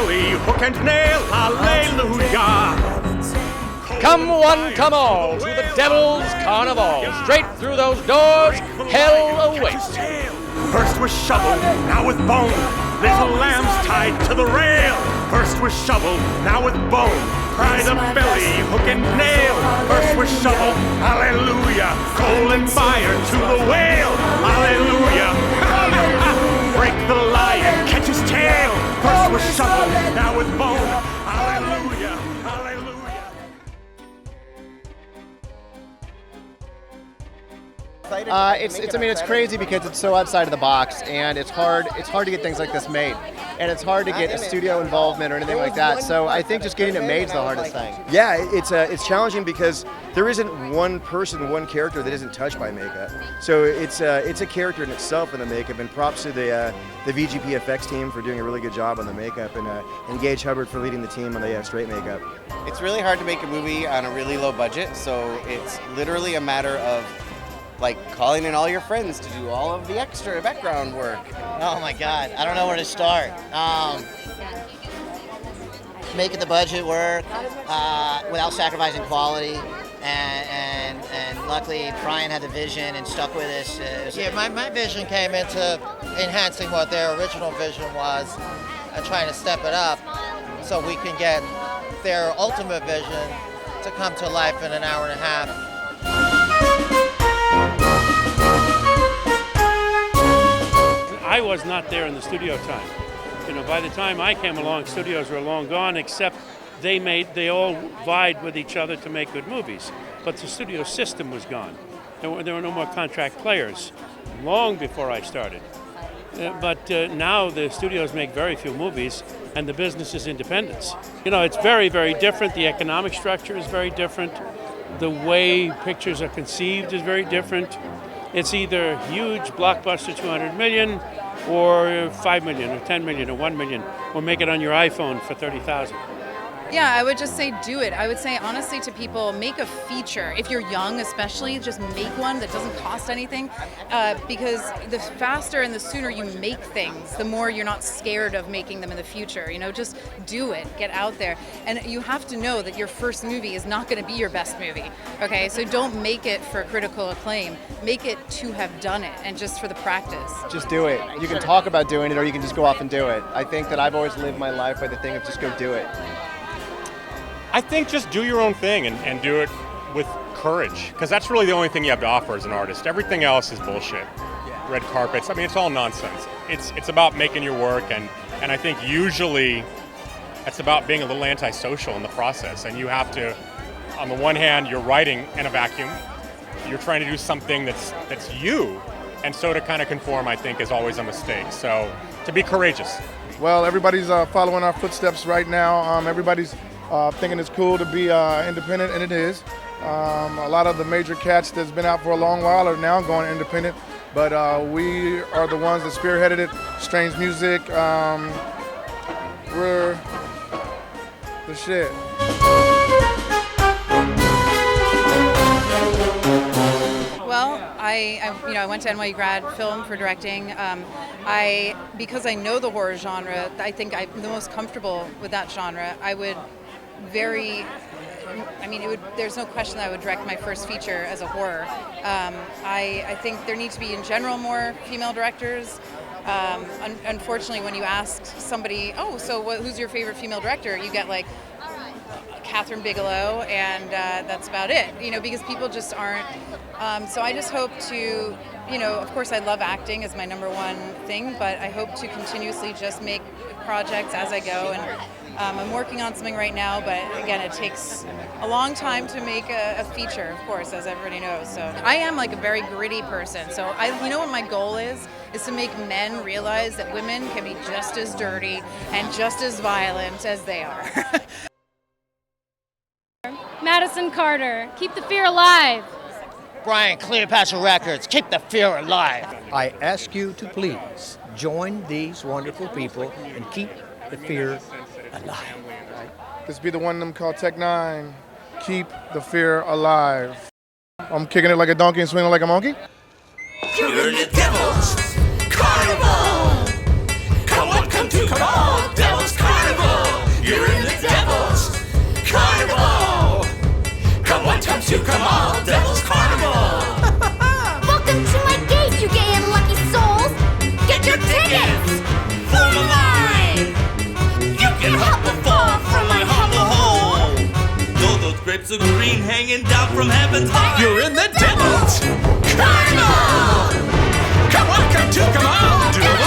belly, hook and nail, Alleluia. Come one, come all, to the Devil's Carnival. Straight through those doors, hell awaits. First with shovel, now with bone. Little lambs tied to the rail. First with shovel, now with bone. Cry the belly, hook and nail. First with shovel, hallelujah. Coal and fire to the whale, hallelujah. Break the lion, catch his tail. First with shovel, now with bone, hallelujah, hallelujah. It's crazy because it's so outside of the box, and it's hard to get things like this made, and it's hard to get a studio involvement or anything like that. So I think just getting it made is the hardest thing. Yeah, it's challenging because there isn't one person, one character that isn't touched by makeup. So it's a character in itself in the makeup, and props to the VGP effects team for doing a really good job on the makeup, and Gage Hubbard for leading the team on the straight makeup. It's really hard to make a movie on a really low budget, so it's literally a matter of like calling in all your friends to do all of the extra background work. Oh my God, I don't know where to start. Making the budget work without sacrificing quality, and luckily Brian had the vision and stuck with us. Yeah, my vision came into enhancing what their original vision was and trying to step it up so we can get their ultimate vision to come to life in an hour and a half. I was not there in the studio time. You know, by the time I came along, studios were long gone, except they all vied with each other to make good movies. But the studio system was gone. There were no more contract players long before I started. But now the studios make very few movies, and the business is independence. You know, it's very, very different. The economic structure is very different. The way pictures are conceived is very different. It's either huge blockbuster 200 million or 5 million or 10 million or 1 million, or make it on your iPhone for 30,000. Yeah, I would just say do it. I would say honestly to people, make a feature. If you're young especially, just make one that doesn't cost anything, because the faster and the sooner you make things, the more you're not scared of making them in the future. You know, just do it, get out there. And you have to know that your first movie is not going to be your best movie, okay? So don't make it for critical acclaim. Make it to have done it and just for the practice. Just do it. You can talk about doing it, or you can just go off and do it. I think that I've always lived my life by the thing of just go do it. I think just do your own thing and do it with courage, because that's really the only thing you have to offer as an artist. Everything else is bullshit. Yeah. Red carpets, I mean, it's all nonsense. It's about making your work, and I think usually it's about being a little antisocial in the process. And you have to, on the one hand, you're writing in a vacuum. You're trying to do something that's you, and so to kind of conform, I think, is always a mistake. So to be courageous. Well, everybody's following our footsteps right now. Everybody's thinking it's cool to be independent, and it is. A lot of the major cats that's been out for a long while are now going independent, but we are the ones that spearheaded it. Strange Music, we're the shit. Well, I went to NYU grad film for directing. Because I know the horror genre, I think I'm the most comfortable with that genre. There's no question that I would direct my first feature as a horror. I think there need to be, in general, more female directors. Unfortunately, when you ask somebody, who's your favorite female director, you get like Catherine Bigelow, and that's about it. You know, because people just aren't. So I just hope to, of course, I love acting as my number one thing, but I hope to continuously just make projects as I go. And I'm working on something right now, but again, it takes a long time to make a feature, of course, as everybody knows. So I am like a very gritty person. So what my goal is to make men realize that women can be just as dirty and just as violent as they are. Madison Carter, keep the fear alive. Brian, Cleopatra Records, keep the fear alive. I ask you to please join these wonderful people and keep the fear alive. This be the one of them called N9ne, keep the fear alive. I'm kicking it like a donkey and swinging like a monkey. You're in the Devil's Carnival. Come on, Devil's Carnival. of green hanging down from heaven's heart. You're in the Devil's Carnival! Welcome to Come On!